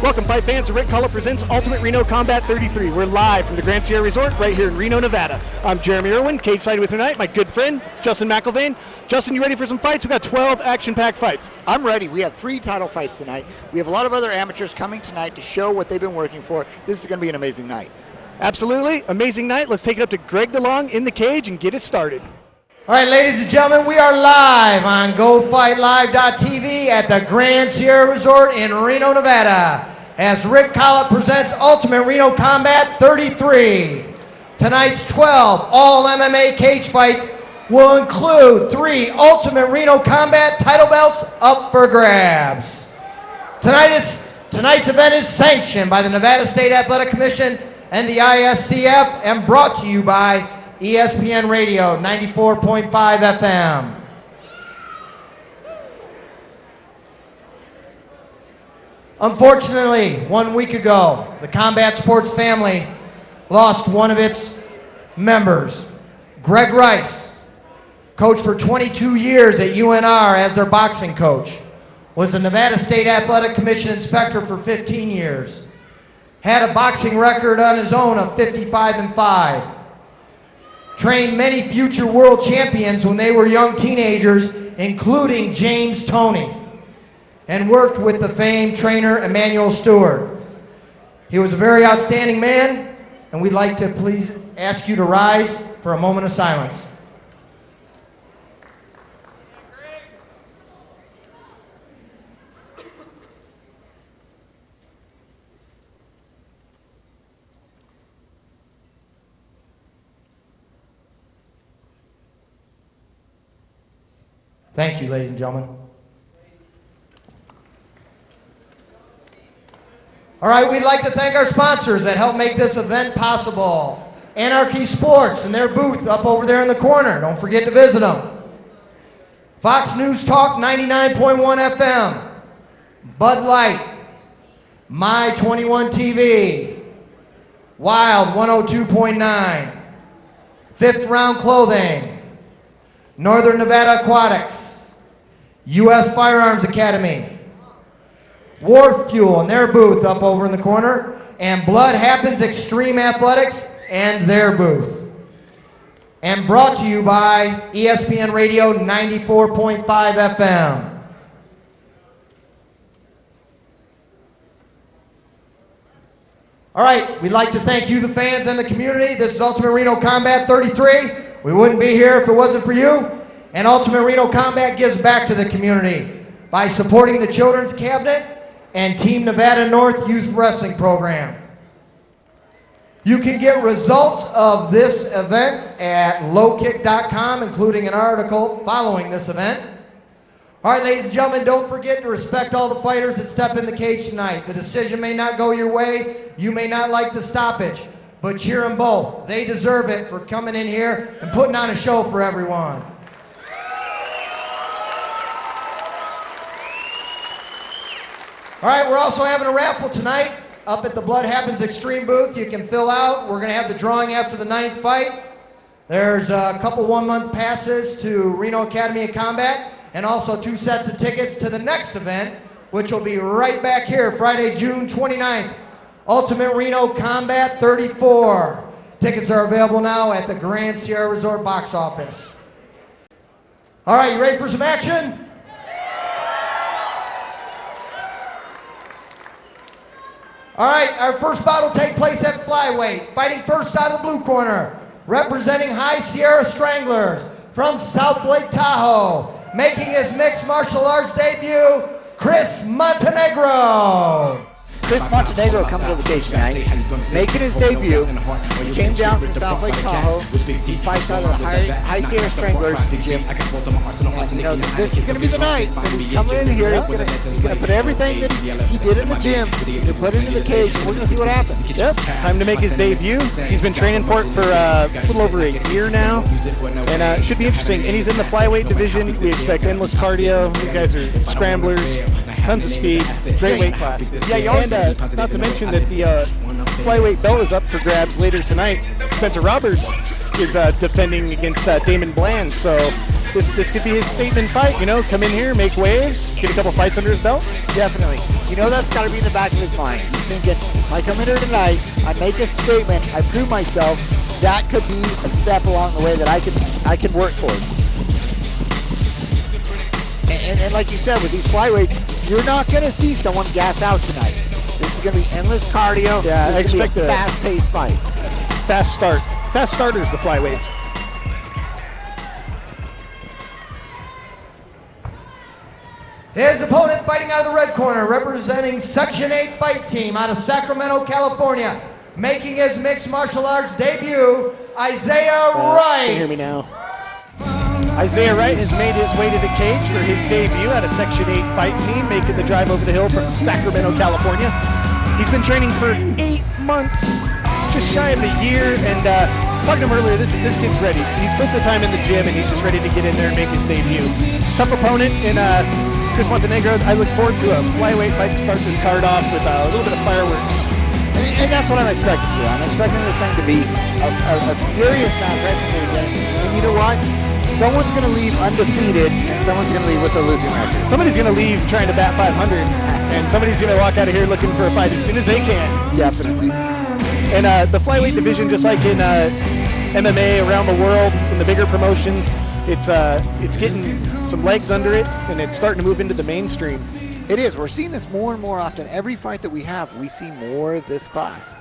Welcome, fight fans, to Rick Cullen presents Ultimate Reno Combat 33. We're live from the Grand Sierra Resort right here in Reno, Nevada. I'm Jeremy Irwin, cage side with me tonight, my good friend, Justin McIlvain. Justin, you ready for some fights? We've got 12 action-packed fights. I'm ready. We have 3 title fights tonight. We have a lot of other amateurs coming tonight to show what they've been working for. This is going to be an amazing night. Absolutely, amazing night. Let's take it up to Greg DeLong in the cage and get it started. All right, ladies and gentlemen, we are live on GoFightLive.tv at the Grand Sierra Resort in Reno, Nevada, as Rick Collett presents Ultimate Reno Combat 33. Tonight's 12 all-MMA cage fights will include 3 Ultimate Reno Combat title belts up for grabs. Tonight's event is sanctioned by the Nevada State Athletic Commission and the ISCF and brought to you by ESPN Radio 94.5 FM. Unfortunately, 1 week ago, the combat sports family lost one of its members. Greg Rice, coach for 22 years at UNR as their boxing coach, was the Nevada State Athletic Commission inspector for 15 years, had a boxing record on his own of 55-5, trained many future world champions when they were young teenagers, including James Toney, and worked with the famed trainer Emmanuel Stewart. He was a very outstanding man, and we'd like to please ask you to rise for a moment of silence. Thank you, ladies and gentlemen. All right, we'd like to thank our sponsors that help make this event possible. Anarchy Sports and their booth up over there in the corner. Don't forget to visit them. Fox News Talk 99.1 FM. Bud Light. My 21 TV. Wild 102.9. Fifth Round Clothing. Northern Nevada Aquatics, U.S. Firearms Academy, War Fuel and their booth up over in the corner, and Blood Happens Extreme Athletics and their booth. And brought to you by ESPN Radio 94.5 FM. All right, we'd like to thank you, the fans and the community. This is Ultimate Reno Combat 33. We wouldn't be here if it wasn't for you. And Ultimate Reno Combat gives back to the community by supporting the Children's Cabinet and Team Nevada North Youth Wrestling Program. You can get results of this event at lowkick.com, including an article following this event. All right, ladies and gentlemen, don't forget to respect all the fighters that step in the cage tonight. The decision may not go your way. You may not like the stoppage. But cheer them both. They deserve it for coming in here and putting on a show for everyone. All right, we're also having a raffle tonight up at the Blood Happens Extreme booth. You can fill out. We're going to have the drawing after the 9th fight. There's a couple 1-month passes to Reno Academy of Combat and also 2 sets of tickets to the next event, which will be right back here Friday, June 29th. Ultimate Reno Combat 34. Tickets are available now at the Grand Sierra Resort box office. All right, you ready for some action? All right, our first bout will take place at flyweight. Fighting first out of the blue corner, representing High Sierra Stranglers from South Lake Tahoe, making his mixed martial arts debut, Chris Montenegro. Chris Montenegro coming to the cage tonight, making his debut. He came down from South Lake Tahoe. He fights out of the High Sierra Stranglers gym. And, this is going to be the night that he's coming in here. He's going to put everything that he did in the gym, he's going to put into the cage, and we're going to see what happens. Yep, time to make his debut. He's been training for it for a little over a year now, and it should be interesting. And he's in the flyweight division. We expect endless cardio. These guys are scramblers, tons of speed, great weight class. Yeah, you always not to mention that the flyweight belt is up for grabs later tonight. Spencer Roberts is defending against Damon Bland, so this could be his statement fight. You know, come in here, make waves, get a couple fights under his belt. Definitely. You know that's got to be in the back of his mind. He's thinking, if I come in here tonight, I make a statement, I prove myself, that could be a step along the way that I can work towards. And like you said, with these flyweights, you're not going to see someone gas out tonight. This is going to be endless cardio. Yeah, I this is expect a fast-paced fight. Fast start. Fast starters, the flyweights. His opponent fighting out of the red corner, representing Section 8 fight team out of Sacramento, California. Making his mixed martial arts debut, Isaiah Wright. Can you hear me now? Isaiah Wright has made his way to the cage for his debut at a Section 8 fight team, making the drive over the hill from Sacramento, California. He's been training for 8 months, just shy of a year, and talking to him earlier, this kid's ready. He's put the time in the gym, and he's just ready to get in there and make his debut. Tough opponent in Chris Montenegro. I look forward to a flyweight fight to start this card off with a little bit of fireworks. And that's what I'm expecting, too. I'm expecting this thing to be a furious match right from the beginning. And you know what? Someone's going to leave undefeated, and someone's going to leave with a losing record. Somebody's going to leave trying to bat 500, and somebody's going to walk out of here looking for a fight as soon as they can. Definitely. And the flyweight division, just like in MMA around the world, in the bigger promotions, it's getting some legs under it, and it's starting to move into the mainstream. It is. We're seeing this more and more often. Every fight that we have, we see more of this class.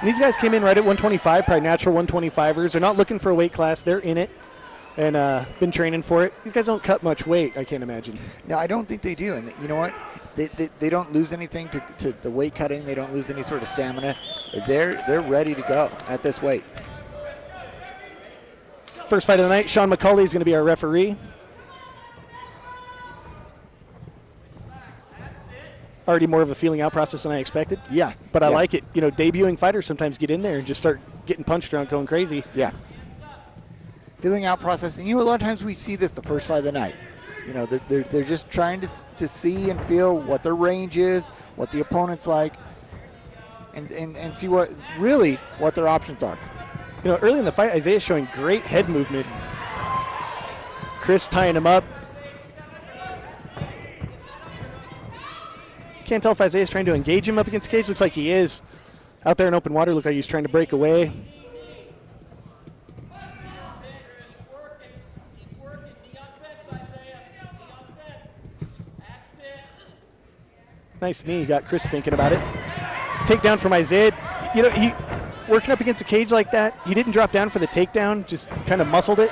And these guys came in right at 125, probably natural 125ers. They're not looking for a weight class. They're in it and been training for it. These guys don't cut much weight, I can't imagine. No, I don't think they do. And you know what? They don't lose anything to the weight cutting. They don't lose any sort of stamina. They're ready to go at this weight. First fight of the night, Sean McCauley is going to be our referee. Already more of a feeling out process than I expected. Yeah. But I like it. You know, debuting fighters sometimes get in there and just start getting punched around, going crazy. Yeah. Feeling out process. And you know, a lot of times we see this the first fight of the night. You know, they're just trying to see and feel what their range is, what the opponent's like, and see what their options are. You know, early in the fight, Isaiah's showing great head movement. Chris tying him up. Can't tell if Isaiah's trying to engage him up against the cage. Looks like he is. Out there in open water, looked like he's trying to break away. Nice knee. Got Chris thinking about it. Takedown from Isaiah. You know, he working up against a cage like that, he didn't drop down for the takedown, just kind of muscled it.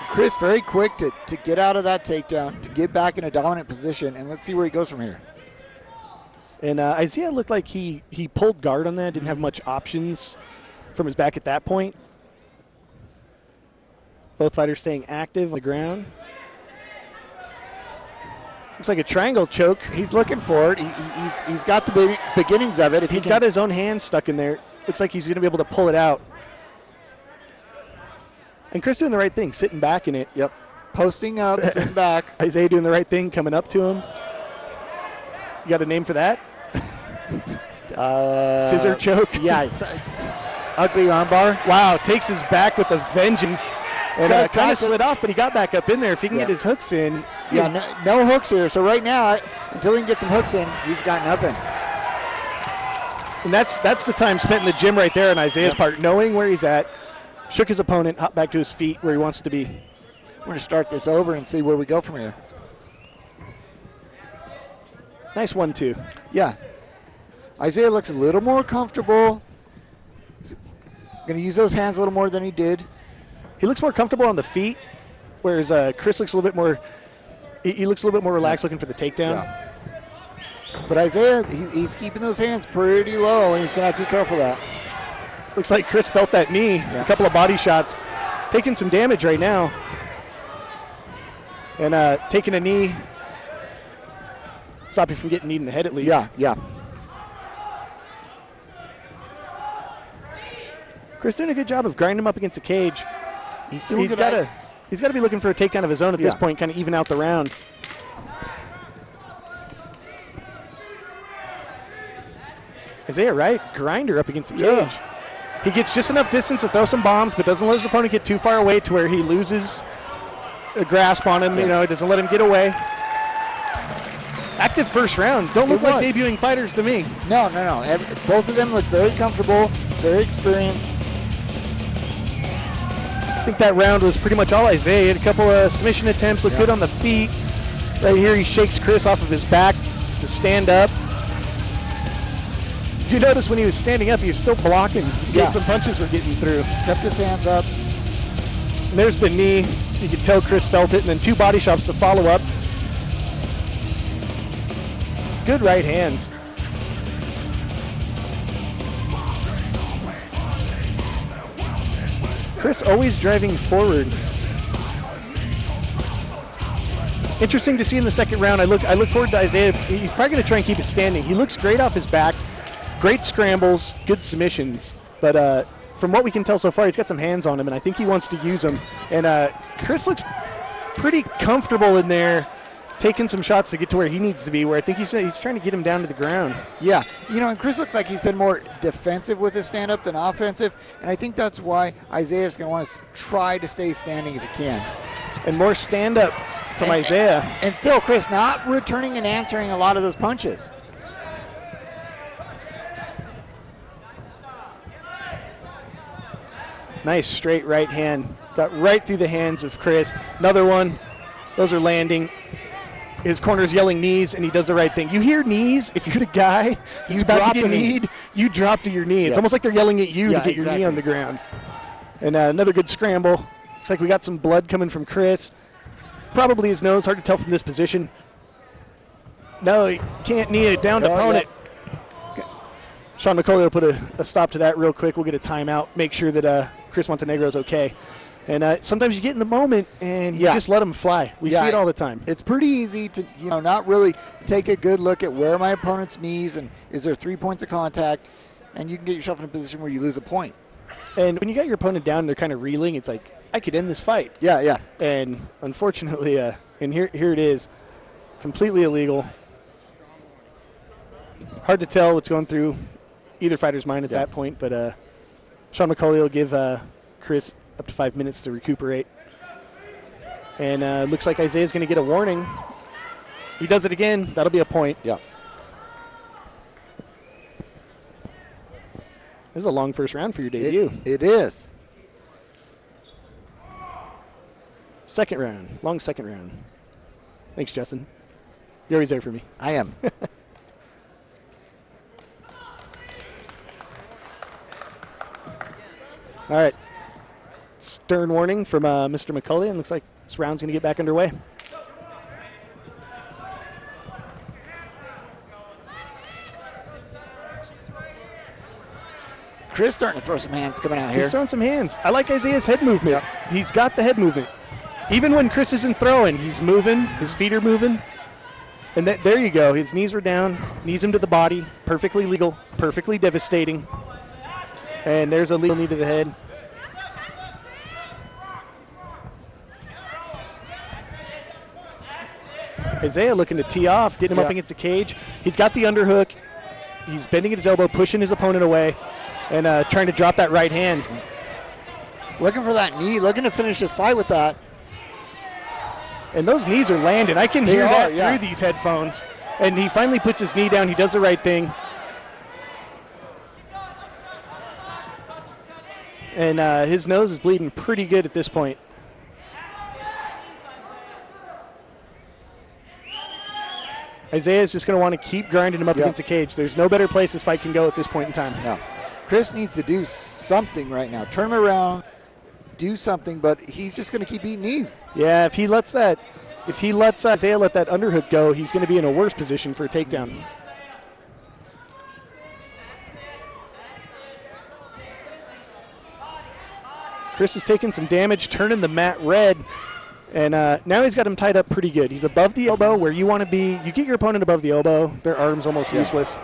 Chris very quick to get out of that takedown, to get back in a dominant position, and let's see where he goes from here. And Isaiah looked like he pulled guard on that, didn't have much options from his back at that point. Both fighters staying active on the ground. Looks like a triangle choke. He's looking for it. He's got the beginnings of it. If he's got his own hand stuck in there, looks like he's going to be able to pull it out. And Chris doing the right thing, sitting back in it. Yep. Posting up, sitting back. Isaiah doing the right thing, coming up to him. You got a name for that? Scissor choke? Yeah. Ugly armbar. Wow, takes his back with a vengeance. And kind of slid off, but he got back up in there. If he can get his hooks in. Yeah, no hooks here. So right now, until he can get some hooks in, he's got nothing. And that's the time spent in the gym right there on Isaiah's part, knowing where he's at. Shook his opponent, hopped back to his feet where he wants to be. We're going to start this over and see where we go from here. Nice 1-2. Yeah. Isaiah looks a little more comfortable. Going to use those hands a little more than he did. He looks more comfortable on the feet, whereas Chris looks a little bit more. He looks a little bit more relaxed, looking for the takedown. Yeah. But Isaiah, he's keeping those hands pretty low, and he's going to have to be careful of that. Looks like Chris felt that knee. A couple of body shots, taking some damage right now, and taking a knee. Stop you from getting kneed in the head at least. Yeah. Chris doing a good job of grinding him up against the cage. He's got to be looking for a takedown of his own at this point, kind of even out the round. Isaiah Wright, grinder up against the cage. He gets just enough distance to throw some bombs, but doesn't let his opponent get too far away to where he loses a grasp on him. You know, he doesn't let him get away. Active first round. Don't look like debuting fighters to me. No. Both of them look very comfortable, very experienced. I think that round was pretty much all Isaiah. He had a couple of submission attempts, looked good on the feet. Right here, he shakes Chris off of his back to stand up. If you notice when he was standing up, he was still blocking. Some punches were getting through. Kept his hands up. And there's the knee. You could tell Chris felt it, and then 2 body shots to follow up. Good right hands. Chris always driving forward. Interesting to see in the second round. I look forward to Isaiah. He's probably going to try and keep it standing. He looks great off his back. Great scrambles, good submissions. But from what we can tell so far, he's got some hands on him, and I think he wants to use them. And Chris looks pretty comfortable in there, taking some shots to get to where he needs to be, where I think he's trying to get him down to the ground. Yeah, you know, and Chris looks like he's been more defensive with his stand-up than offensive, and I think that's why Isaiah's going to want to try to stay standing if he can. And more stand-up from Isaiah. And still, Chris not returning and answering a lot of those punches. Nice straight right hand. Got right through the hands of Chris. Another one. Those are landing. His corner's yelling knees, and he does the right thing. You hear knees, if you're the guy who's about to get kneed, you drop to your knee. It's almost like they're yelling at you to get your knee on the ground. And another good scramble. Looks like we got some blood coming from Chris. Probably his nose, hard to tell from this position. No, he can't knee a downed opponent. Sean McCauley will put a stop to that real quick. We'll get a timeout, make sure that Chris Montenegro's okay. And sometimes you get in the moment and you just let them fly. We see it all the time. It's pretty easy to, not really take a good look at where my opponent's knees and is there 3 points of contact, and you can get yourself in a position where you lose a point. And when you got your opponent down and they're kind of reeling, it's like, I could end this fight. Yeah. And unfortunately, and here it is, completely illegal. Hard to tell what's going through either fighter's mind at that point, but Sean McCauley will give Chris up to 5 minutes to recuperate. And looks like Isaiah's going to get a warning. He does it again. That'll be a point. Yeah. This is a long first round for your debut. It is. Second round. Long second round. Thanks, Justin. You're always there for me. I am. All right. Stern warning from Mr. McCauley, and looks like this round's going to get back underway. Chris starting to throw some hands coming out here. He's throwing some hands. I like Isaiah's head movement. Yep. He's got the head movement. Even when Chris isn't throwing, he's moving. His feet are moving. And there you go. His knees are down. Knees him to the body. Perfectly legal. Perfectly devastating. And there's a legal knee to the head. Isaiah looking to tee off, getting him up against the cage. He's got the underhook. He's bending at his elbow, pushing his opponent away, and trying to drop that right hand. Looking for that knee, looking to finish this fight with that. And those knees are landing. I can hear that through these headphones. And he finally puts his knee down. He does the right thing. And his nose is bleeding pretty good at this point. Isaiah's just going to want to keep grinding him up against the cage. There's no better place this fight can go at this point in time. No. Chris needs to do something right now. Turn him around, do something, but he's just going to keep eating knees. Yeah, if he lets Isaiah let that underhook go, he's going to be in a worse position for a takedown. Mm-hmm. Chris is taking some damage, turning the mat red. And now he's got him tied up pretty good. He's above the elbow where you want to be. You get your opponent above the elbow. Their arm's almost useless.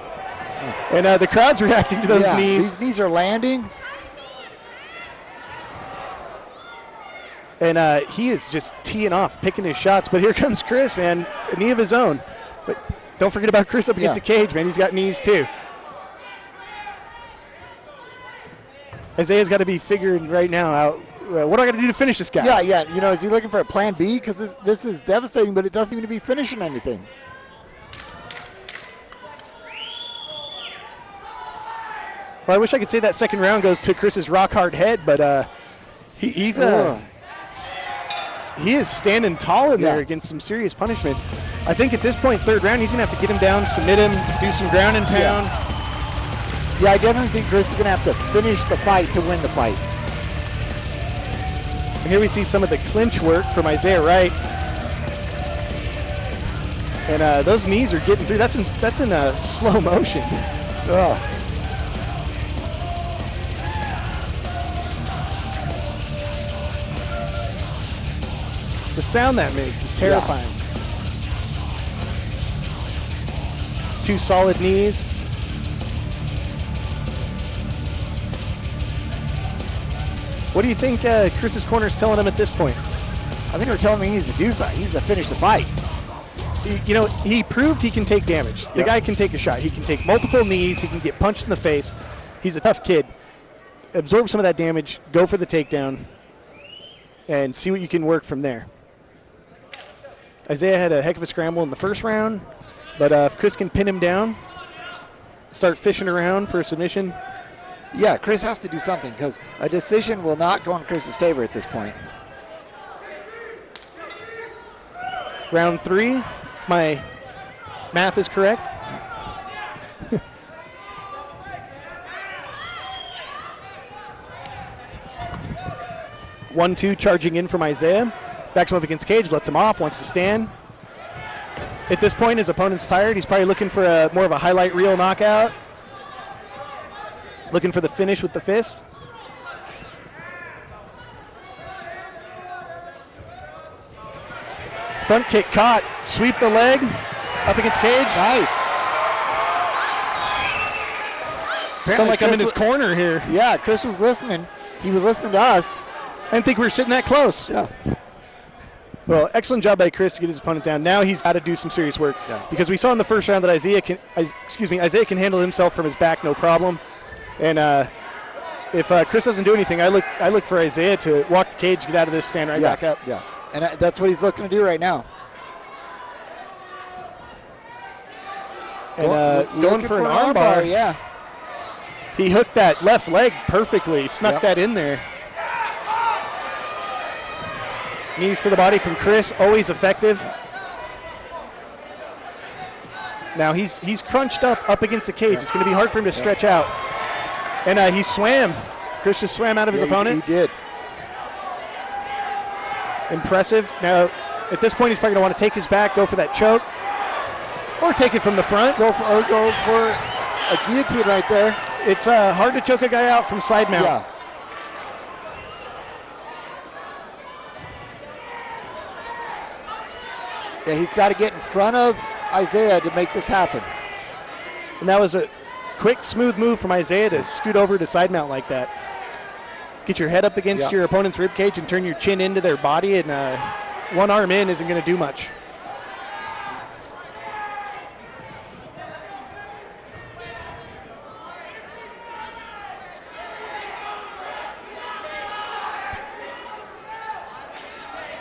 And the crowd's reacting to those knees. These knees are landing. And he is just teeing off, picking his shots. But here comes Chris, man. A knee of his own. It's like, don't forget about Chris up against the cage, man. He's got knees too. Isaiah's got to be figuring right now out, what do I got to do to finish this guy? Yeah. You know, is he looking for a plan B? Because this is devastating, but it doesn't seem to be finishing anything. Well, I wish I could say that second round goes to Chris's rock hard head, but he is standing tall in there against some serious punishment. I think at this point, third round, he's going to have to get him down, submit him, do some ground and pound. Yeah, I definitely think Chris is going to have to finish the fight to win the fight. And here we see some of the clinch work from Isaiah Wright. And those knees are getting through. That's in slow motion. Oh. The sound that makes is terrifying. Two solid knees. What do you think Chris's corner is telling him at this point? I think they're telling me he needs to do something. He needs to finish the fight. You know, he proved he can take damage. The guy can take a shot. He can take multiple knees. He can get punched in the face. He's a tough kid. Absorb some of that damage. Go for the takedown. And see what you can work from there. Isaiah had a heck of a scramble in the first round, but if Chris can pin him down, start fishing around for a submission. Yeah, Chris has to do something because a decision will not go in Chris's favor at this point. Round 3, my math is correct. One, two, charging in from Isaiah. Backs him up against cage, lets him off, wants to stand. At this point, his opponent's tired. He's probably looking for more of a highlight reel knockout. Looking for the finish with the fist. Front kick caught. Sweep the leg. Up against cage. Nice. Sound like Chris, I'm in his corner here. Yeah, Chris was listening. He was listening to us. I didn't think we were sitting that close. Yeah. Well, excellent job by Chris to get his opponent down. Now he's got to do some serious work because we saw in the first round that Isaiah can handle himself from his back no problem. And if Chris doesn't do anything, I look for Isaiah to walk the cage, get out of this, stand right back up. Yeah, and that's what he's looking to do right now. And going for an armbar. Yeah. He hooked that left leg perfectly, snuck that in there. Knees to the body from Chris, always effective. Now he's crunched up against the cage. It's going to be hard for him to stretch out. And he swam. Chris just swam out of his opponent. He did. Impressive. Now, at this point, he's probably going to want to take his back, go for that choke, or take it from the front. Go for a guillotine right there. It's hard to choke a guy out from side mount. Yeah. Yeah, he's got to get in front of Isaiah to make this happen. And that was a quick, smooth move from Isaiah to scoot over to side mount like that. Get your head up against your opponent's rib cage and turn your chin into their body, and one arm in isn't going to do much.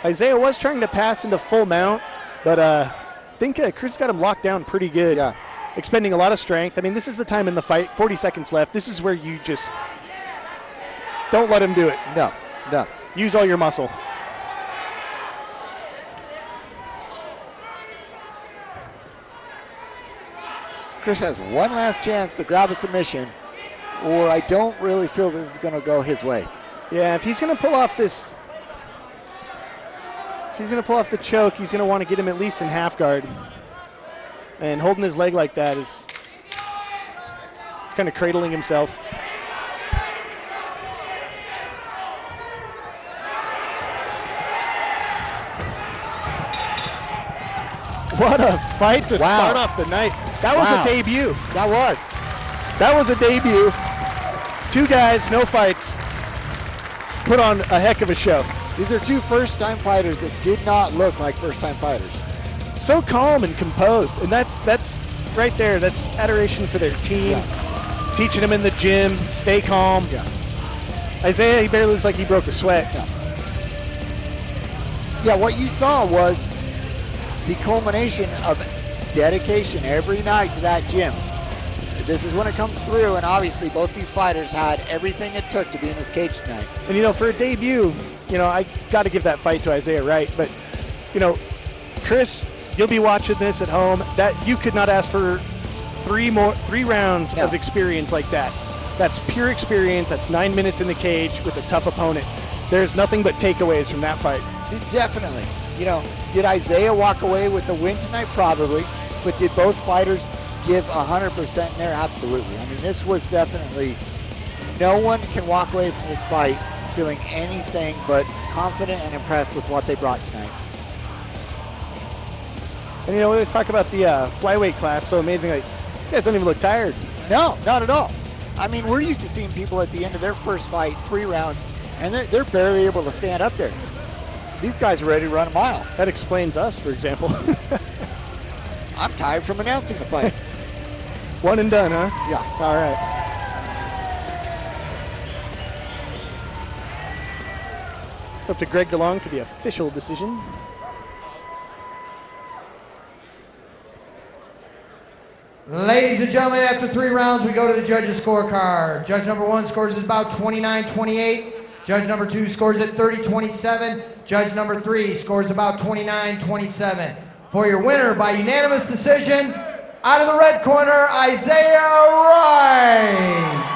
Isaiah was trying to pass into full mount, but I think Chris got him locked down pretty good. Yeah. Expending a lot of strength. I mean, this is the time in the fight, 40 seconds left. This is where you just don't let him do it. No. Use all your muscle. Chris has one last chance to grab a submission, or I don't really feel this is going to go his way. Yeah, if he's going to pull off this, if he's going to pull off the choke, he's going to want to get him at least in half guard. And holding his leg like that is, it's kind of cradling himself. What a fight to start off the night. That was a debut. That was a debut. Two guys, no fights. Put on a heck of a show. These are two first-time fighters that did not look like first-time fighters. So calm and composed, and that's right there. That's adoration for their team. Teaching them in the gym, stay calm. Isaiah, he barely looks like he broke a sweat. Yeah, what you saw was the culmination of dedication every night to that gym. This is when it comes through, and obviously both these fighters had everything it took to be in this cage tonight. And, you know, for a debut, you know, I got to give that fight to Isaiah Wright. But, you know, Chris, you'll be watching this at home. That you could not ask for three rounds of experience like that. That's pure experience. That's 9 minutes in the cage with a tough opponent. There's nothing but takeaways from that fight. Definitely. You know, did Isaiah walk away with the win tonight? Probably. But did both fighters give 100% in there? Absolutely. I mean, this was definitely, no one can walk away from this fight feeling anything but confident and impressed with what they brought tonight. And, you know, we always talk about the flyweight class, so amazing. Like, these guys don't even look tired. No, not at all. I mean, we're used to seeing people at the end of their first fight, 3 rounds, and they're barely able to stand up there. These guys are ready to run a mile. That explains us, for example. I'm tired from announcing the fight. One and done, huh? Yeah. All right. Up to Greg DeLong for the official decision. Ladies and gentlemen, after 3 rounds, we go to the judges' scorecard. Judge number 1 scores about 29-28. Judge number 2 scores at 30-27. Judge number 3 scores about 29-27. For your winner by unanimous decision, out of the red corner, Isaiah Wright.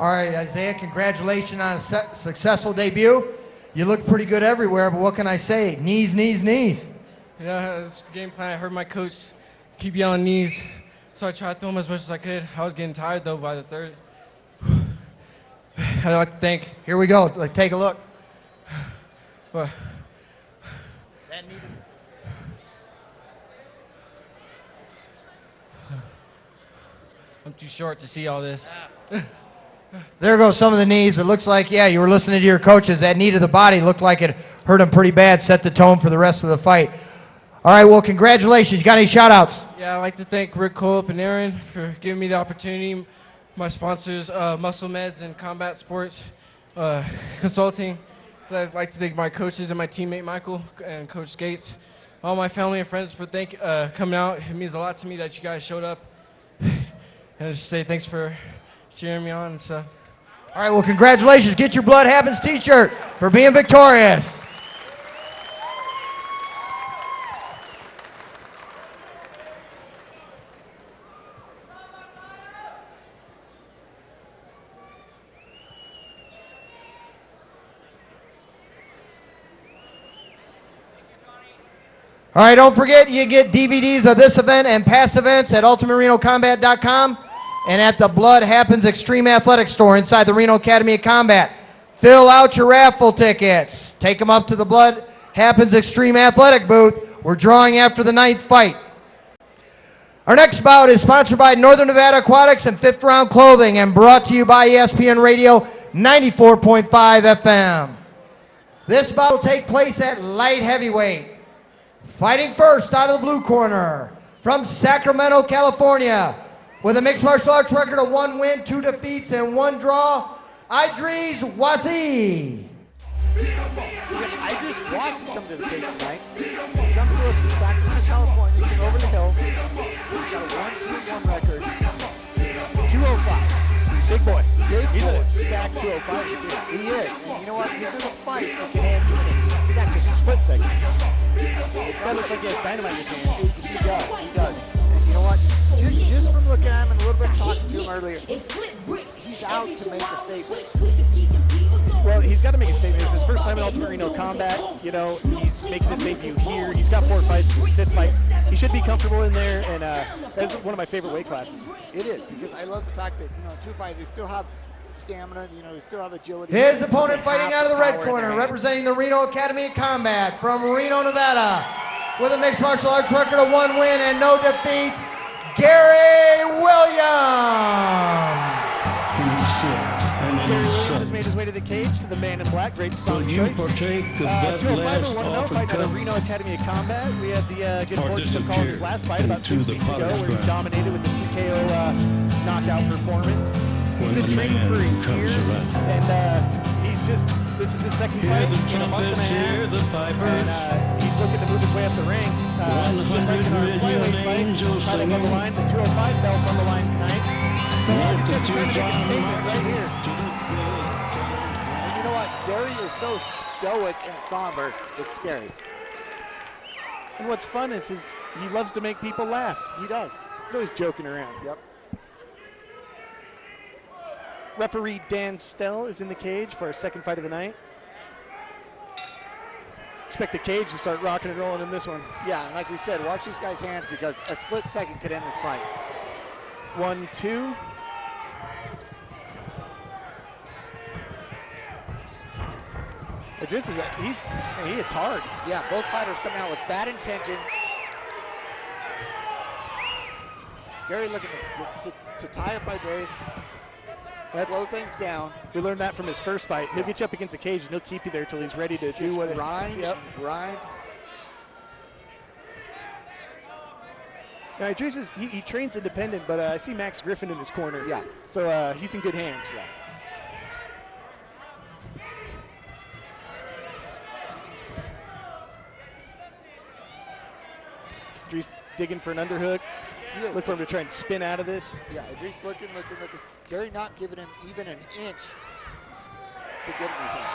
All right, Isaiah, congratulations on a successful debut. You look pretty good everywhere, but what can I say? Knees, knees, knees. Yeah, this game plan, I heard my coach keep yelling knees, so I tried to throw them as much as I could. I was getting tired, though, by the third. I'd like to thank... Here we go. Take a look. What? I'm too short to see all this. There goes some of the knees. It looks like, yeah, you were listening to your coaches. That knee to the body looked like it hurt him pretty bad, set the tone for the rest of the fight. All right, well, congratulations. You got any shout-outs? Yeah, I'd like to thank Rick Cope and Aaron for giving me the opportunity. My sponsors, Muscle Meds and Combat Sports Consulting. I'd like to thank my coaches and my teammate Michael and Coach Skates. All my family and friends for coming out. It means a lot to me that you guys showed up. And just say thanks for cheering me on and stuff. All right, well, congratulations. Get your Blood Happens t-shirt for being victorious. All right, don't forget, you get DVDs of this event and past events at ultimaterenocombat.com and at the Blood Happens Extreme Athletic Store inside the Reno Academy of Combat. Fill out your raffle tickets. Take them up to the Blood Happens Extreme Athletic booth. We're drawing after the 9th fight. Our next bout is sponsored by Northern Nevada Aquatics and Fifth Round Clothing and brought to you by ESPN Radio 94.5 FM. This bout will take place at light heavyweight. Fighting first out of the blue corner from Sacramento, California, with a mixed martial arts record of 1 win, 2 defeats, and 1 draw, Idris Wazi. Idris wants to come to the cage tonight. He comes to us from Sacramento, California. He's been over the hill. He's got a 1-2-1 record. 205. Big boy. He's a stacked 205. He is. And you know what? This is a fight that can end you in a second. Split second. That looks like he has dynamite in his hand. He does. He does. And you know what? Just from looking at him and a little bit talking to him earlier, he's out to make a statement. Well, he's got to make a statement. It's his first time in Ultimate Reno Combat. You know, he's making his debut here. He's got 4 fights. His 5th fight. He should be comfortable in there, and that's one of my favorite weight classes. It is, because I love the fact that, 2 fights, they still have stamina, they still have agility. His opponent fighting out of the red corner, representing the Reno Academy of Combat from Reno, Nevada, with a mixed martial arts record of 1 win and no defeats, Gary Williams. Gary Williams son. has made his way to the cage, to the man in black. Great Will song you choice. partake of that 205 last 1-0 offered fight out of cup? Reno Academy of Combat. We had the good Or fortune of calling his disappear last fight about into 6 the weeks ago, potter's where he ground. dominated with the TKO knockout performance. He's When been the training man for a comes year, around. and he's just, this is his second Hear fight the in a month and a trumpets, hear half. the pipers. And he's looking to move his way up the ranks. Just like in our 100 flyweight million fight, angels titles on the singing. line, the 205 belt's on the line tonight. So he's going to try to Multitudes make a are statement right marching here. to the good. And you know what? Gary is so stoic and somber, it's scary. And what's fun is he loves to make people laugh. He does. He's always joking around. Yep. Referee Dan Stell is in the cage for our second fight of the night. Expect the cage to start rocking and rolling in this one. Yeah, and like we said, watch these guys' hands because a split second could end this fight. 1-2. But this is he hits hard. Yeah, both fighters coming out with bad intentions. Gary looking to tie up Idris. Slow things down. We learned that from his first fight. He'll get you up against the cage and he'll keep you there till he's ready to do what grind Yep. and grind. Now, Idris he trains independent, but I see Max Griffin in his corner. Yeah. So he's in good hands. Yeah. Idris digging for an underhook. He is. Look for him to try and spin out of this. Yeah, Idris looking. Gary not giving him even an inch to get anything.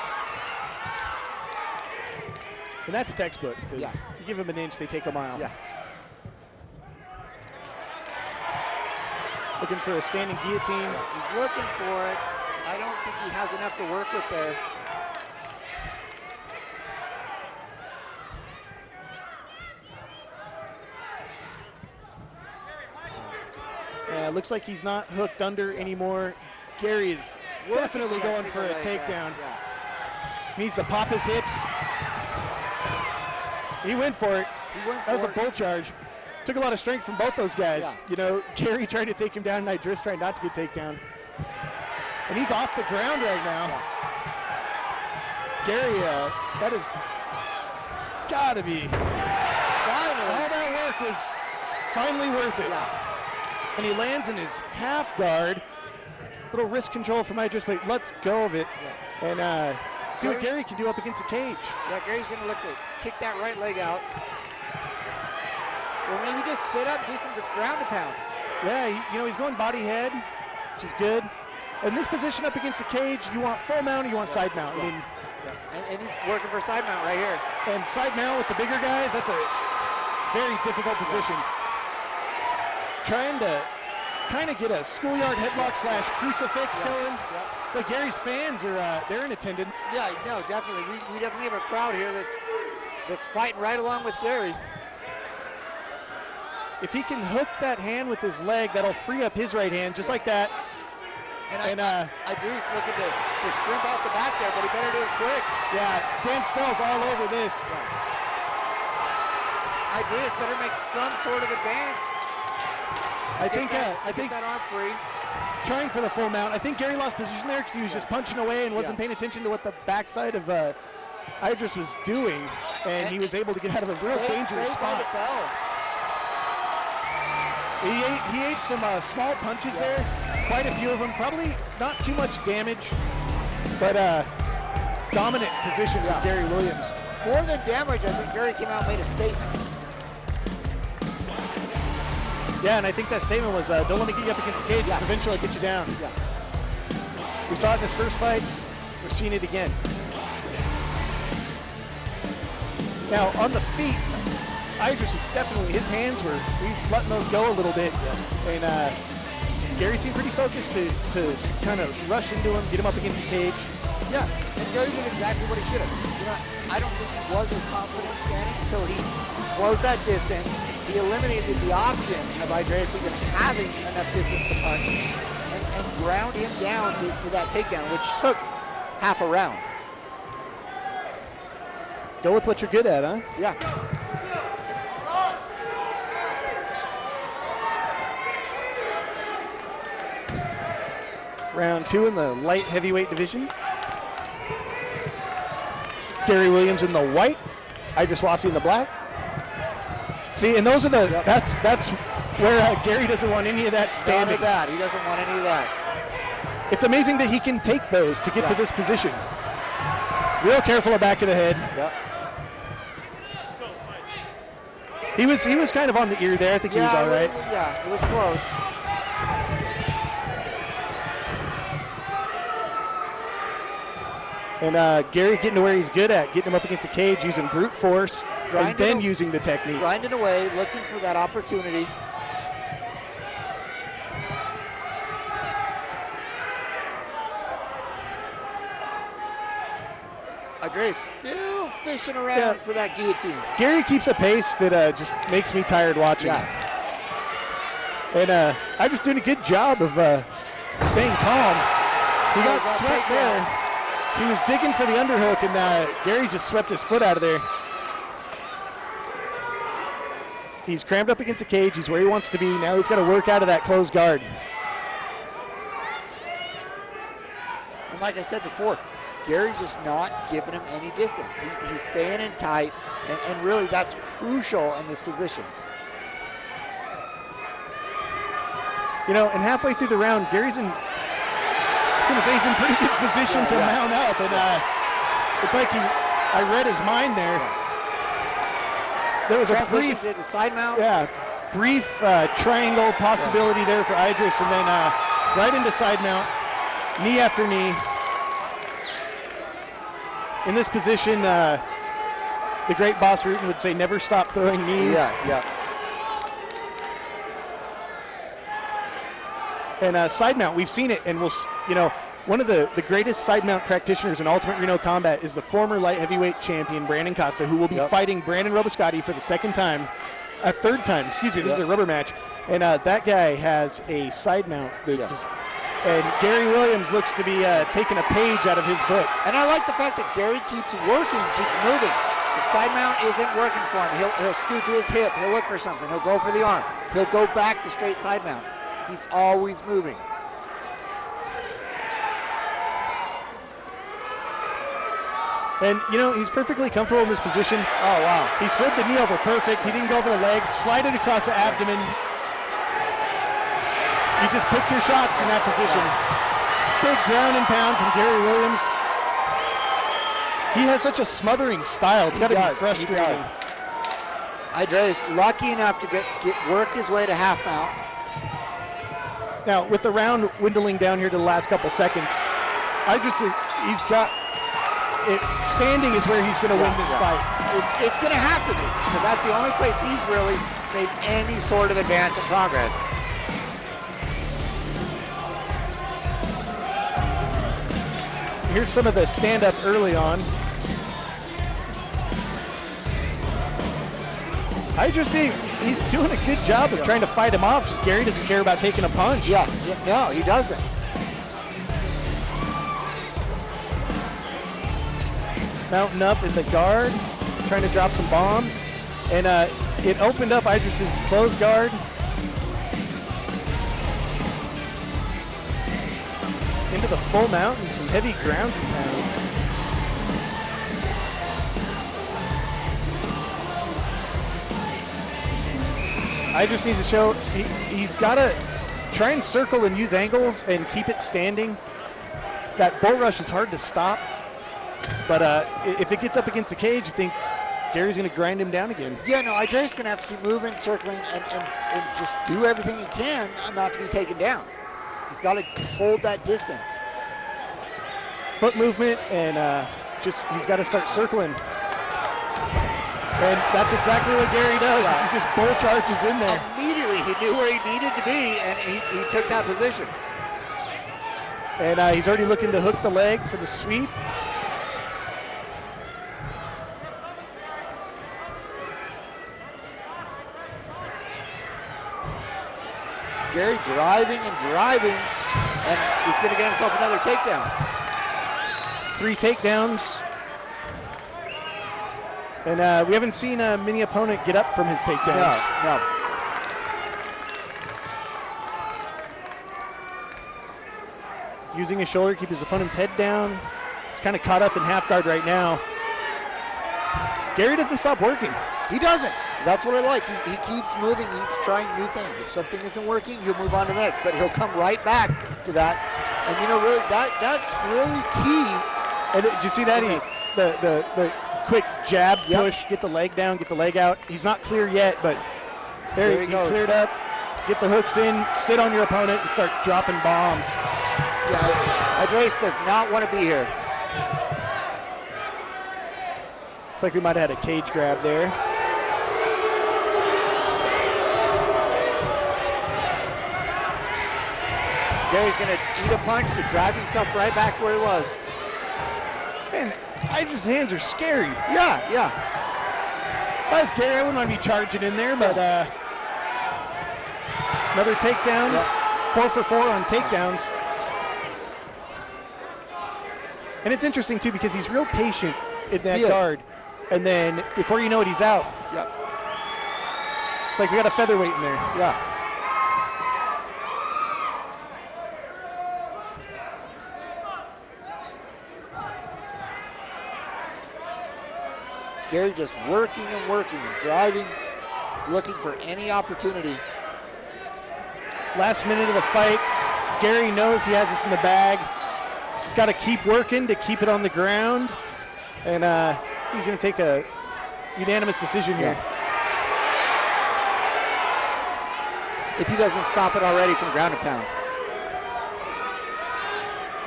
And that's textbook, because Yeah. you give them an inch, they take a mile. Yeah. Looking for a standing guillotine. Yeah, he's looking for it. I don't think he has enough to work with there. Looks like he's not hooked under anymore. Gary is definitely going for a takedown. Yeah. Needs to pop his hips. He went for it. That was a bull charge. Took a lot of strength from both those guys. Yeah. You know, Gary tried to take him down, and Idris tried not to get taken down. And he's off the ground right now. Yeah. Gary, that has got to be. Finally. All that work was finally worth it. Yeah. And he lands in his half guard. Little wrist control from Idris, but lets go of it. Yeah. And see what Gary can do up against the cage. Yeah, Gary's going to look to kick that right leg out. Or maybe just sit up and do some ground and pound. Yeah, he's going body head, which is good. In this position up against the cage, you want full mount or you want side mount. Yeah. I mean, And he's working for side mount right here. and side mount with the bigger guys, that's a very difficult position. Trying to kind of get a schoolyard headlock slash crucifix going. Yeah. But Gary's fans are they're in attendance. Yeah, no, definitely. We definitely have a crowd here that's fighting right along with Gary. If he can hook that hand with his leg, that'll free up his right hand, just like that. And Idris looking to shrimp out the back there, but he better do it quick. Yeah, Dan Stell's all over this. Yeah. Idris better make some sort of advance. I think get that arm free. Trying for the full mount. I think Gary lost position there because he was just punching away and wasn't paying attention to what the backside of Idris was doing, and he was able to get out of a real dangerous spot. He ate some small punches there, quite a few of them. Probably not too much damage, but dominant position with Gary Williams. More than damage, I think Gary came out and made a statement. Yeah, and I think that statement was, don't let me get you up against the cage, because eventually I'll get you down. Yeah. We saw it in this first fight. We're seeing it again. Now, on the feet, Idris is definitely, his hands were, we've letting those go a little bit. And Gary seemed pretty focused to kind of rush into him, get him up against the cage. Yeah, and Gary did exactly what he should have. You know, I don't think he was as confident standing, so he closed that distance. He eliminated the option of Idris even having enough distance to punch and ground him down to that takedown, which took half a round. Go with what you're good at, huh? Yeah. Round 2 in the light heavyweight division. Gary Williams in the white, Idris Wassi in the black. See, and those are the, that's where Gary doesn't want any of that standing. None of that. He doesn't want any of that. It's amazing that he can take those to get to this position. Real careful of back of the head. Yep. He was kind of on the ear there. I think he was all right. It was close. And Gary getting to where he's good at, getting him up against the cage, using brute force, and then using the technique. Grinding away, looking for that opportunity. Idris still fishing around for that guillotine. Gary keeps a pace that just makes me tired watching. Yeah. And I'm just doing a good job of staying calm. He got swept there. He was digging for the underhook, and Gary just swept his foot out of there. He's crammed up against the cage. He's where he wants to be. Now he's got to work out of that closed guard. And like I said before, Gary's just not giving him any distance. He's staying in tight, and really that's crucial in this position. You know, and halfway through the round, Gary's in, I was going to say he's in pretty good position to mount up, and it's like I read his mind there. There was a brief to the side mount. Brief triangle possibility there for Idris, and then right into side mount, knee after knee. In this position, the great Boss Rutan would say, never stop throwing knees. And side mount, we've seen it, and one of the greatest side mount practitioners in Ultimate Reno Combat is the former light heavyweight champion, Brandon Costa, who will be fighting Brandon Robescotti for the third time, this is a rubber match. And that guy has a side mount that and Gary Williams looks to be taking a page out of his book. And I like the fact that Gary keeps working, keeps moving. If side mount isn't working for him, he'll scoot to his hip, he'll look for something, he'll go for the arm, he'll go back to straight side mount. He's always moving. And, he's perfectly comfortable in this position. Oh, wow. He slid the knee over perfect. He didn't go over the legs, slide it across the abdomen. You just pick your shots in that position. Big ground and pound from Gary Williams. He has such a smothering style. It's got to be frustrating. Idris lucky enough to work his way to half mount. Now, with the round dwindling down here to the last couple seconds, he's got it. Standing is where he's going to win this fight. It's going to have to be, because that's the only place he's really made any sort of advance and progress. Here's some of the stand-up early on. He's doing a good job of trying to fight him off. Just Gary doesn't care about taking a punch. No, he doesn't. Mounting up in the guard, trying to drop some bombs. And it opened up Idris's closed guard. Into the full mount and some heavy ground and pound. Idris needs to show he's got to try and circle and use angles and keep it standing. That bull rush is hard to stop, but if it gets up against the cage, you think Gary's going to grind him down again. Yeah, no, Idris is going to have to keep moving, circling, and just do everything he can not to be taken down. He's got to hold that distance. Foot movement, and he's got to start circling. And that's exactly what Gary does. He just bull charges in there. Immediately, he knew where he needed to be, and he took that position. And he's already looking to hook the leg for the sweep. Gary driving, and he's going to get himself another takedown. 3 takedowns. And we haven't seen a mini opponent get up from his takedowns. No. using his shoulder, keep his opponent's head down. He's kind of caught up in half guard right now. Gary doesn't stop working. He doesn't. That's what I like. He keeps moving. He keeps trying new things. If something isn't working, he'll move on to the next. But he'll come right back to that. And really, that's really key. And did you see that? The quick jab push, get the leg down, get the leg out. He's not clear yet, but there he goes. Cleared up. Get the hooks in, sit on your opponent, and start dropping bombs. Yeah, Andres does not want to be here. Looks like we might have had a cage grab there. Gary's going to eat a punch to drive himself right back where he was. Man, Idris' hands are scary. Yeah. If I was Gary, I wouldn't want to be charging in there, but another takedown. Yeah. 4 for 4 on takedowns. And it's interesting, too, because he's real patient in that guard. And then before you know it, he's out. Yep. It's like we got a featherweight in there. Yeah. Gary just working and driving, looking for any opportunity. Last minute of the fight, Gary knows he has this in the bag. He's got to keep working to keep it on the ground. And he's going to take a unanimous decision here. If he doesn't stop it already from ground and pound.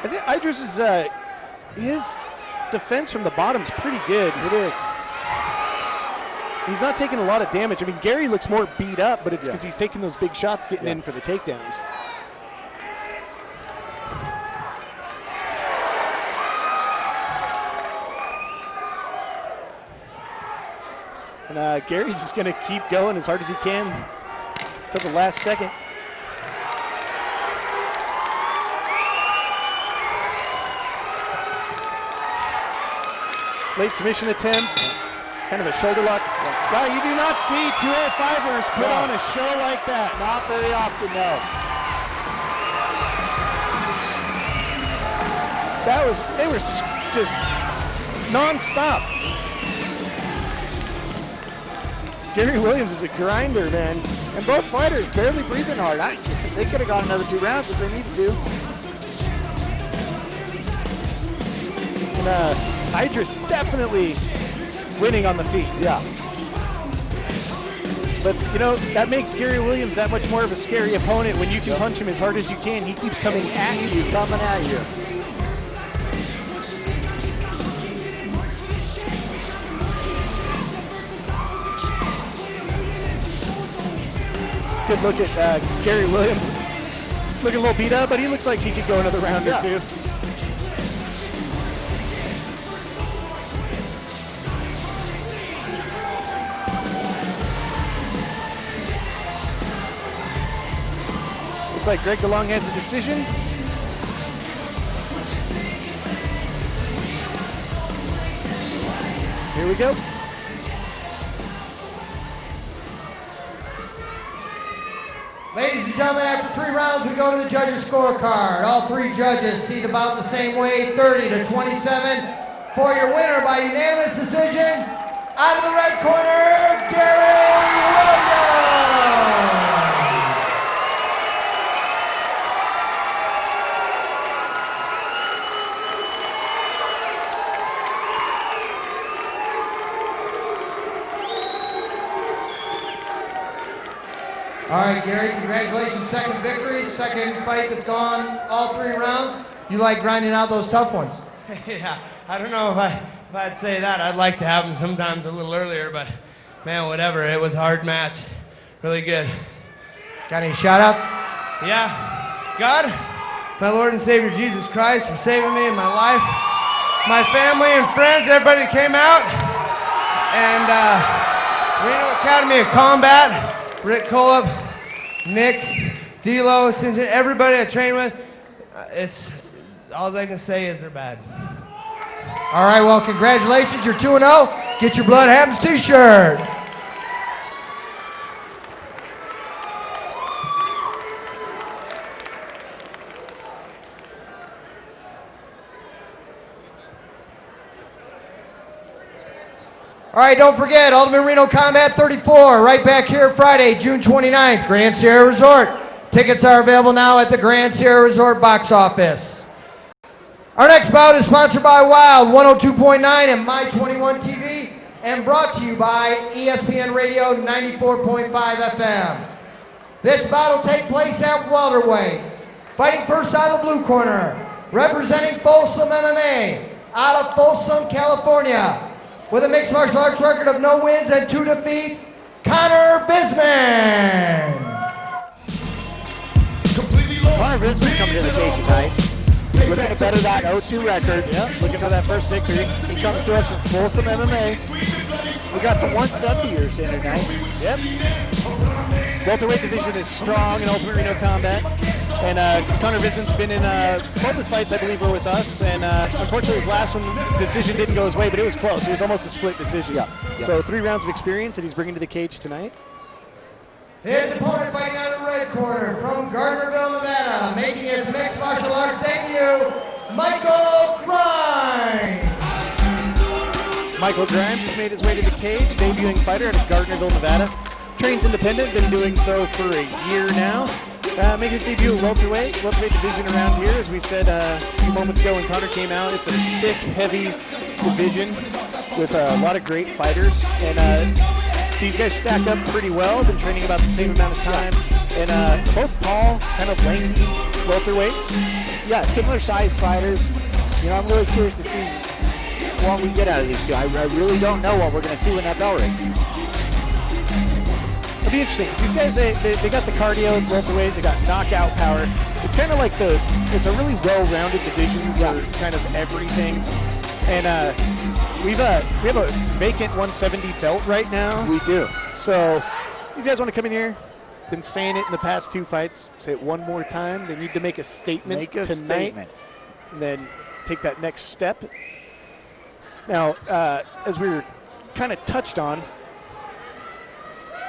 I think Idris' his defense from the bottom is pretty good. It is. He's not taking a lot of damage. I mean, Gary looks more beat up, but it's because he's taking those big shots getting in for the takedowns. And Gary's just going to keep going as hard as he can till the last second. Late submission attempt. Kind of a shoulder lock. Wow, you do not see 205ers put on a show like that. Not very often, no. They were just non-stop. Gary Williams is a grinder, man. And both fighters barely breathing hard. They could have got another 2 rounds if they needed to. And Idris definitely winning on the feet. Yeah. But, you know, that makes Gary Williams that much more of a scary opponent when you can punch him as hard as you can. He keeps coming at you. He's coming at you. Good look at Gary Williams. Looking a little beat up, but he looks like he could go another round or two. Looks like Greg DeLong has a decision. Here we go. Ladies and gentlemen, after 3 rounds, we go to the judges' scorecard. All 3 judges see it about the same way, 30-27. For your winner by unanimous decision, out of the red corner, Gary Williams. All right, Gary, congratulations. Second victory, second fight that's gone all 3 rounds. You like grinding out those tough ones? Yeah, I don't know if I'd say that. I'd like to have them sometimes a little earlier, but man, whatever. It was a hard match. Really good. Got any shout-outs? Yeah. God, my Lord and Savior Jesus Christ, for saving me in my life. My family and friends, everybody that came out. And Reno Academy of Combat. Rick Kolb, Nick, D'Lo, Sinjin, everybody I train with, it's all I can say is they're bad. All right, well, congratulations. You're 2-0. Get your Blood Happens t-shirt. All right, don't forget, Ultimate Reno Combat 34, right back here Friday, June 29th, Grand Sierra Resort. Tickets are available now at the Grand Sierra Resort box office. Our next bout is sponsored by Wild 102.9 and My21 TV, and brought to you by ESPN Radio 94.5 FM. This bout will take place at welterweight. Fighting first out of the blue corner, representing Folsom MMA, out of Folsom, California, with a mixed martial arts record of no wins and 2 defeats, Connor Bisman. Connor Bisman coming to the cage tonight. Looking to better that 0-2 record. Yep, looking for that first victory. He comes to us from Folsom MMA. We got some 170ers in tonight. Yep. Welterweight division is strong in Ultimate Reno Combat. And Connor Bisman's been in both his fights, I believe, were with us. And unfortunately, his last one, decision didn't go his way, but it was close. It was almost a split decision. Yeah. So 3 rounds of experience that he's bringing to the cage tonight. His opponent fighting out of the red corner from Gardnerville, Nevada, making his mixed martial arts debut, Michael Grimes. Michael Grimes has made his way to the cage, debuting fighter out of Gardnerville, Nevada. Trains independent, been doing so for a year now. Making his debut at welterweight division around here, as we said a few moments ago when Connor came out. It's a thick, heavy division with a lot of great fighters, and these guys stack up pretty well. Been training about the same amount of time, and both tall, kind of lengthy welterweights. Yeah, similar sized fighters. You know, I'm really curious to see what we get out of these two. I really don't know what we're going to see when that bell rings. It'll be interesting, because these guys, they got the cardio at welterweight, they got knockout power. It's kind of like it's a really well-rounded division for kind of everything. And we have a vacant 170 belt right now. We do. So these guys want to come in here. Been saying it in the past 2 fights. Say it one more time. They need to make a statement tonight. And then take that next step. Now, as we were kind of touched on,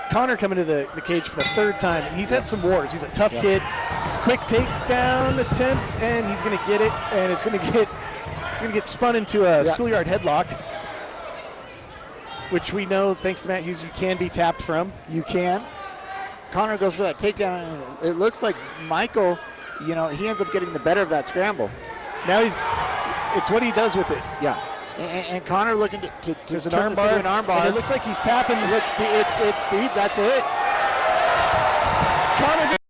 Connor coming to the cage for the 3rd time, and he's had some wars. He's a tough kid. Quick takedown attempt, and he's going to get it, and it's going to get spun into a schoolyard headlock, which we know, thanks to Matt Hughes, you can be tapped from. You can. Connor goes for that takedown, and it looks like Michael, you know, he ends up getting the better of that scramble. Now it's what he does with it. Yeah. And Connor looking to There's turn this into an arm bar. And it looks like he's tapping. It's deep. That's it.